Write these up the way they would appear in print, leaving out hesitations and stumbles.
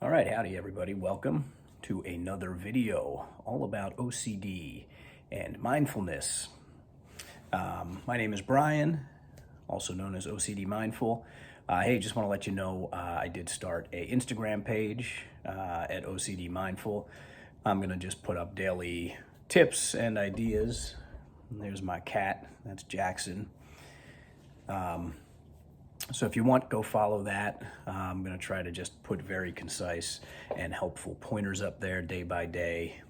All right, howdy everybody. Welcome to another video all about OCD and mindfulness. My name is Brian, also known as OCD Mindful. Hey, just want to let you know I did start a Instagram page at OCD Mindful. I'm going to just put up daily tips and ideas. And there's my cat, that's Jackson. So if you want, go follow that. I'm going to try to just put very concise and helpful pointers up there day by day.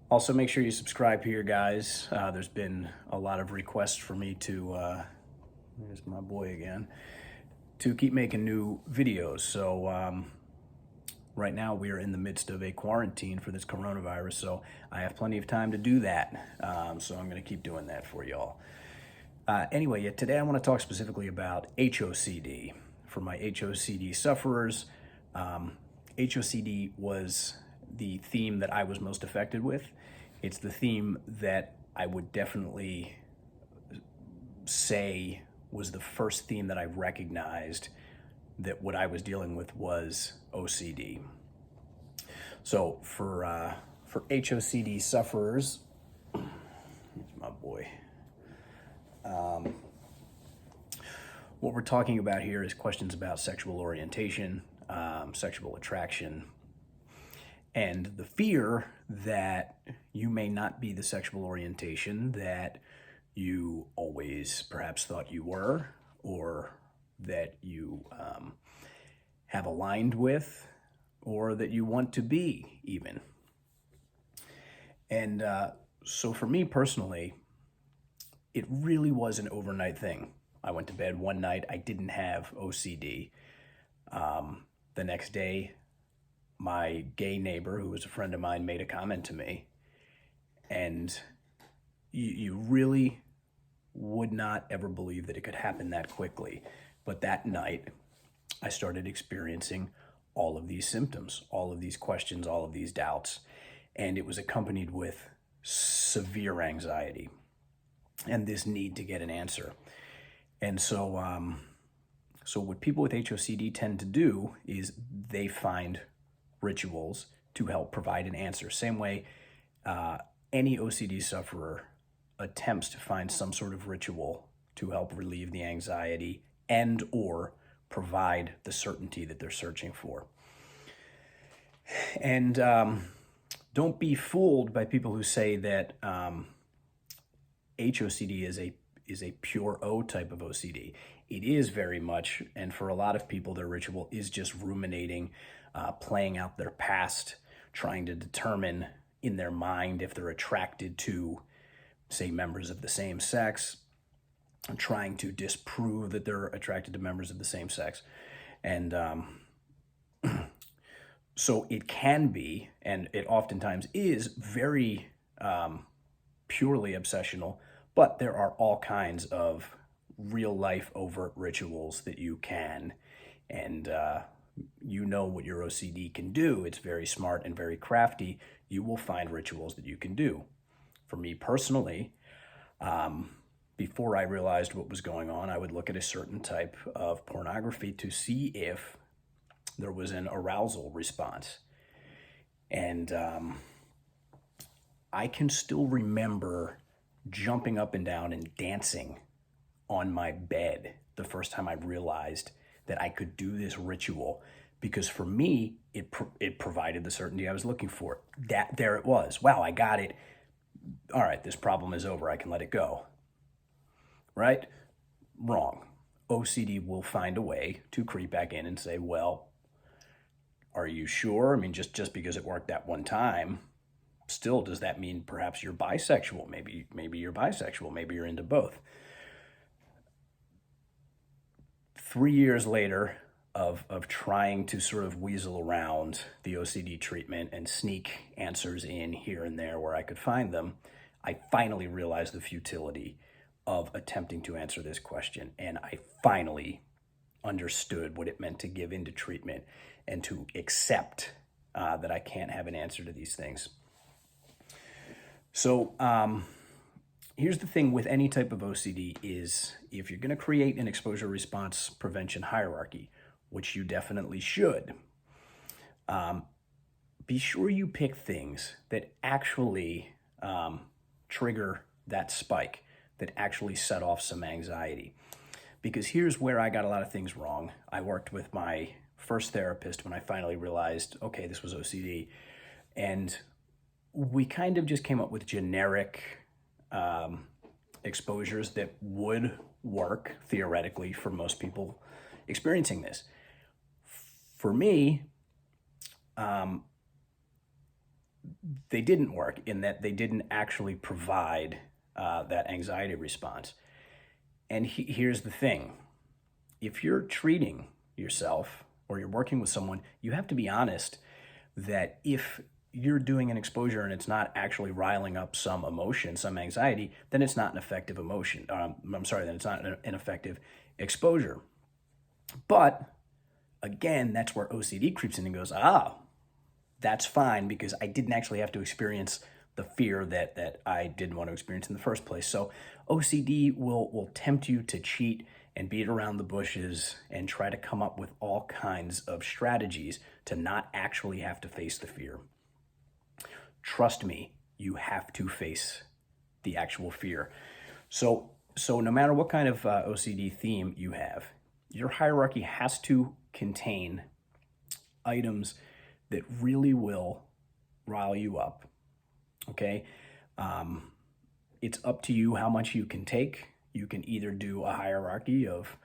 Also, make sure you subscribe here, guys. There's been a lot of requests for me to, there's my boy again, to keep making new videos. So right now we are in the midst of a quarantine for this coronavirus, so I have plenty of time to do that. So I'm going to keep doing that for y'all. Anyway, today I want to talk specifically about HOCD. For my HOCD sufferers, HOCD was the theme that I was most affected with. It's the theme that I would definitely say was the first theme that I recognized that what I was dealing with was OCD. So for HOCD sufferers, here's my boy. What we're talking about here is questions about sexual orientation, sexual attraction, and the fear that you may not be the sexual orientation that you always perhaps thought you were, or that you have aligned with, or that you want to be even. And so for me personally, it really was an overnight thing. I went to bed one night, I didn't have OCD. The next day, my gay neighbor, who was a friend of mine, made a comment to me. And you really would not ever believe that it could happen that quickly. But that night, I started experiencing all of these symptoms, all of these questions, all of these doubts. And it was accompanied with severe anxiety and this need to get an answer. And so so what people with HOCD tend to do is they find rituals to help provide an answer. Same way any OCD sufferer attempts to find some sort of ritual to help relieve the anxiety and or provide the certainty that they're searching for. And don't be fooled by people who say that HOCD is a pure O type of OCD. It is very much, and for a lot of people, their ritual is just ruminating, playing out their past, trying to determine in their mind if they're attracted to, say, members of the same sex, and trying to disprove that they're attracted to members of the same sex. And so it can be, and it oftentimes is, very purely obsessional, but there are all kinds of real life overt rituals that you can, and you know what your OCD can do. It's very smart and very crafty. You will find rituals that you can do. For me personally, before I realized what was going on, I would look at a certain type of pornography to see if there was an arousal response. And I can still remember jumping up and down and dancing on my bed the first time I realized that I could do this ritual, because for me, it provided the certainty I was looking for. There it was. Wow, I got it. All right, this problem is over. I can let it go. Right? Wrong. OCD will find a way to creep back in and say, well, are you sure? I mean, just because it worked that one time, still, does that mean perhaps you're bisexual? Maybe you're bisexual. Maybe you're into both. 3 years later of trying to sort of weasel around the OCD treatment and sneak answers in here and there where I could find them, I finally realized the futility of attempting to answer this question. And I finally understood what it meant to give into treatment and to accept that I can't have an answer to these things. So here's the thing with any type of OCD is if you're going to create an exposure response prevention hierarchy, which you definitely should, be sure you pick things that actually trigger that spike, that actually set off some anxiety. Because here's where I got a lot of things wrong. I worked with my first therapist when I finally realized, okay, this was OCD. And we kind of just came up with generic exposures that would work theoretically for most people experiencing this. For me, they didn't work in that they didn't actually provide that anxiety response. And here's the thing. If you're treating yourself or you're working with someone, you have to be honest that if you're doing an exposure and it's not actually riling up some emotion, some anxiety, then it's not an effective emotion. Then it's not an effective exposure. But again, that's where OCD creeps in and goes, that's fine because I didn't actually have to experience the fear that I didn't want to experience in the first place. So OCD will tempt you to cheat and beat around the bushes and try to come up with all kinds of strategies to not actually have to face the fear. Trust me, you have to face the actual fear. So no matter what kind of OCD theme you have, your hierarchy has to contain items that really will rile you up, okay? It's up to you how much you can take. You can either do a hierarchy of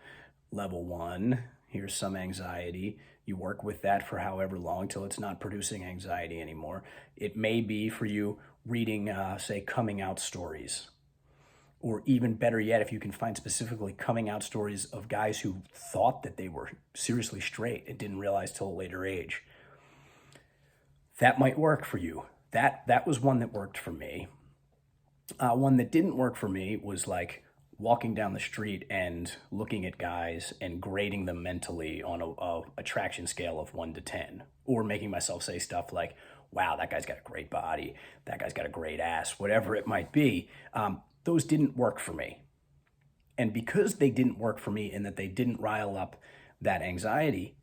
level 1, here's some anxiety. You work with that for however long till it's not producing anxiety anymore. It may be for you reading, say, coming out stories. Or even better yet, if you can find specifically coming out stories of guys who thought that they were seriously straight and didn't realize till a later age. That might work for you. That was one that worked for me. One that didn't work for me was like walking down the street and looking at guys and grading them mentally on a attraction scale of 1 to 10, or making myself say stuff like, wow, that guy's got a great body, that guy's got a great ass, whatever it might be. Those didn't work for me. And because they didn't work for me and that they didn't rile up that anxiety,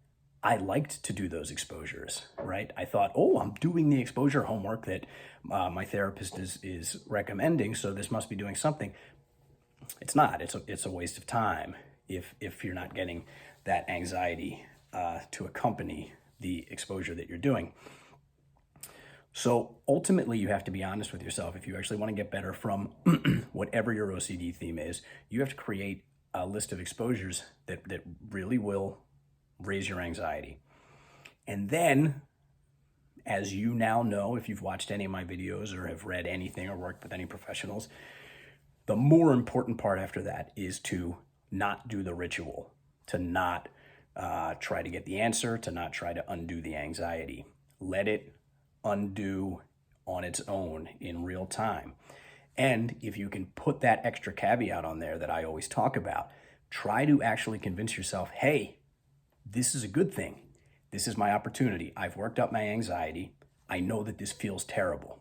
I liked to do those exposures, right? I thought, I'm doing the exposure homework that my therapist is recommending, so this must be doing something. It's not. It's a waste of time if you're not getting that anxiety to accompany the exposure that you're doing. So ultimately, you have to be honest with yourself. If you actually want to get better from whatever your OCD theme is, you have to create a list of exposures that really will raise your anxiety. And then, as you now know, if you've watched any of my videos or have read anything or worked with any professionals, the more important part after that is to not do the ritual, to not try to get the answer, to not try to undo the anxiety. Let it undo on its own in real time. And if you can put that extra caveat on there that I always talk about, try to actually convince yourself, hey, this is a good thing. This is my opportunity. I've worked up my anxiety. I know that this feels terrible.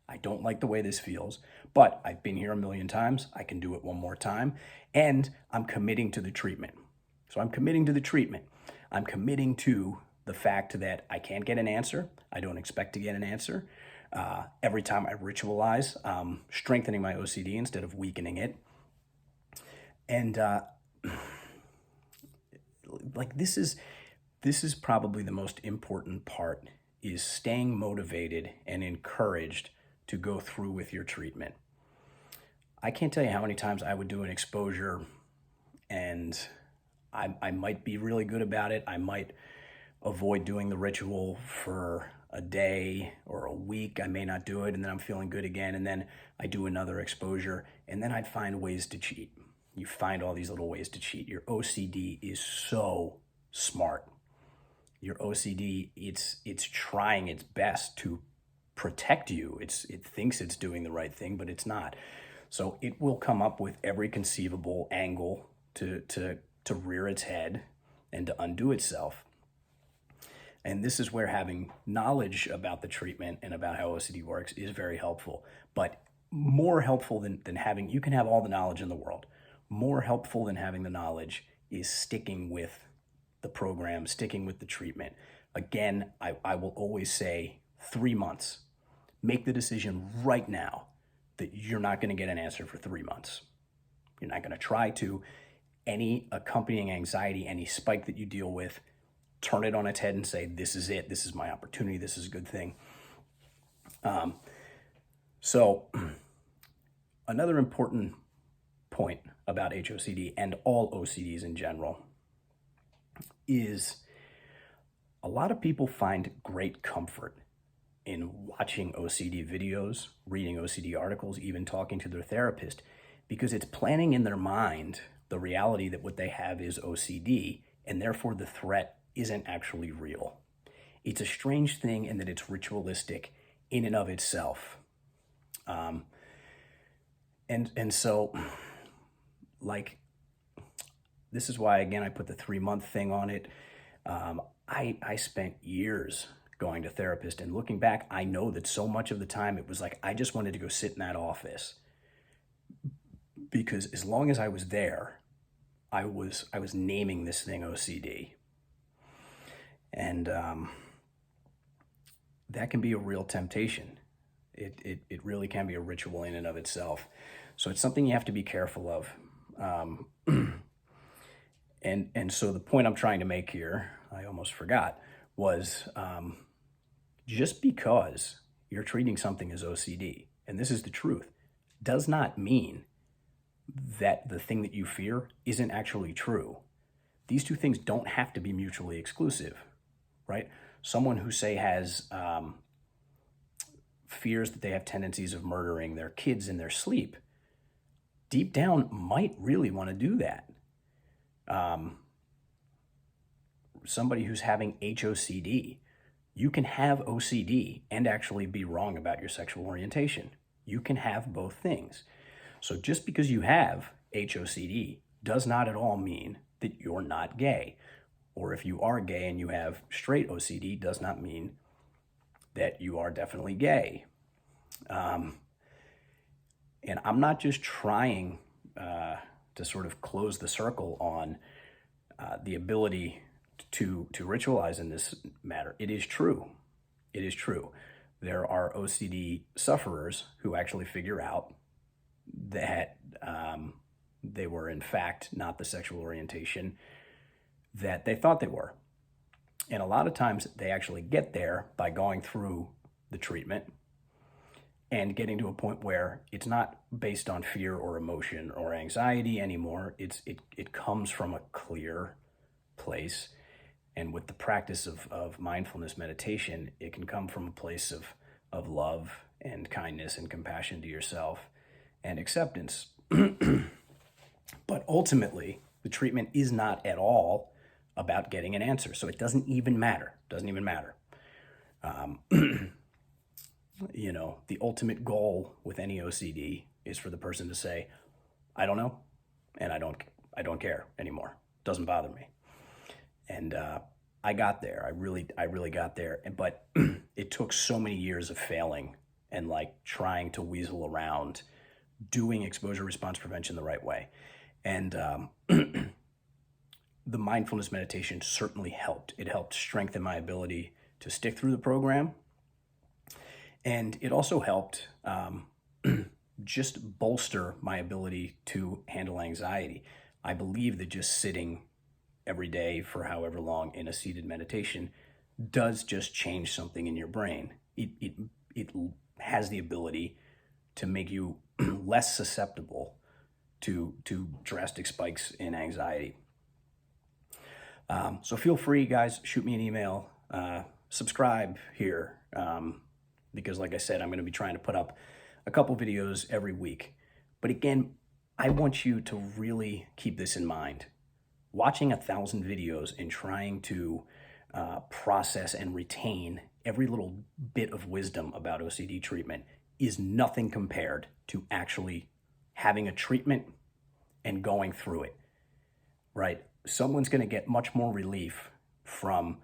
I don't like the way this feels, but I've been here a million times. I can do it one more time. And I'm committing to the treatment. So I'm committing to the treatment. I'm committing to the fact that I can't get an answer. I don't expect to get an answer. Every time I ritualize, strengthening my OCD instead of weakening it. And this is probably the most important part, is staying motivated and encouraged to go through with your treatment. I can't tell you how many times I would do an exposure and I might be really good about it. I might avoid doing the ritual for a day or a week. I may not do it, and then I'm feeling good again, and then I do another exposure, and then I'd find ways to cheat. You find all these little ways to cheat. Your OCD is so smart. Your OCD, it's trying its best to protect you. It thinks it's doing the right thing, but it's not. So it will come up with every conceivable angle to rear its head and to undo itself. And this is where having knowledge about the treatment and about how OCD works is very helpful. But more helpful than having, you can have all the knowledge in the world. More helpful than having the knowledge is sticking with the program, sticking with the treatment. Again, I will always say 3 months. Make the decision right now that you're not going to get an answer for 3 months. You're not going to try to. Any accompanying anxiety, any spike that you deal with, turn it on its head and say, this is it. This is my opportunity. This is a good thing. So another important point about HOCD and all OCDs in general is a lot of people find great comfort in watching OCD videos, reading OCD articles, even talking to their therapist, because it's planning in their mind the reality that what they have is OCD, and therefore the threat isn't actually real. It's a strange thing in that it's ritualistic in and of itself. So, like, this is why, again, I put the 3-month thing on it. I spent years going to therapist, and looking back, I know that so much of the time it was like I just wanted to go sit in that office, because as long as I was there, I was naming this thing OCD. And that can be a real temptation. It really can be a ritual in and of itself. So it's something you have to be careful of. And so the point I'm trying to make here, I almost forgot, was just because you're treating something as OCD, and this is the truth, does not mean that the thing that you fear isn't actually true. These two things don't have to be mutually exclusive, right? Someone who, say, has fears that they have tendencies of murdering their kids in their sleep, deep down might really want to do that. Somebody who's having HOCD, you can have OCD and actually be wrong about your sexual orientation. You can have both things. So just because you have HOCD does not at all mean that you're not gay. Or if you are gay and you have straight OCD, does not mean that you are definitely gay. And I'm not just trying to sort of close the circle on the ability to ritualize in this matter. It is true. It is true. There are OCD sufferers who actually figure out that they were in fact not the sexual orientation that they thought they were. And a lot of times they actually get there by going through the treatment and getting to a point where it's not based on fear or emotion or anxiety anymore. It comes from a clear place. And with the practice of mindfulness meditation, it can come from a place of love and kindness and compassion to yourself and acceptance. But ultimately, the treatment is not at all about getting an answer. So it doesn't even matter. Doesn't even matter. You know, the ultimate goal with any OCD is for the person to say, I don't know, and I don't care anymore. Doesn't bother me. And I got there. I really got there. But it took so many years of failing and like trying to weasel around doing exposure response prevention the right way. And the mindfulness meditation certainly helped. It helped strengthen my ability to stick through the program. And it also helped just bolster my ability to handle anxiety. I believe that just sitting every day for however long in a seated meditation does just change something in your brain. It has the ability to make you less susceptible to drastic spikes in anxiety. So feel free, guys, shoot me an email, subscribe here, because like I said, I'm going to be trying to put up a couple videos every week. But again, I want you to really keep this in mind. Watching 1,000 videos and trying to process and retain every little bit of wisdom about OCD treatment is nothing compared to actually having a treatment and going through it, right? Someone's going to get much more relief from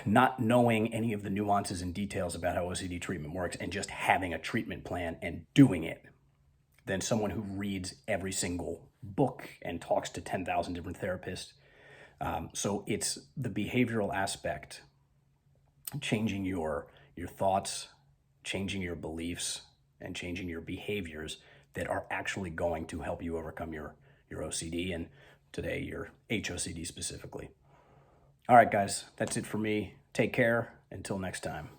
not knowing any of the nuances and details about how OCD treatment works and just having a treatment plan and doing it than someone who reads every single book and talks to 10,000 different therapists So it's the behavioral aspect, changing your thoughts, changing your beliefs, and changing your behaviors that are actually going to help you overcome your OCD, and today your HOCD specifically. All right, guys, that's it for me. Take care. Until next time.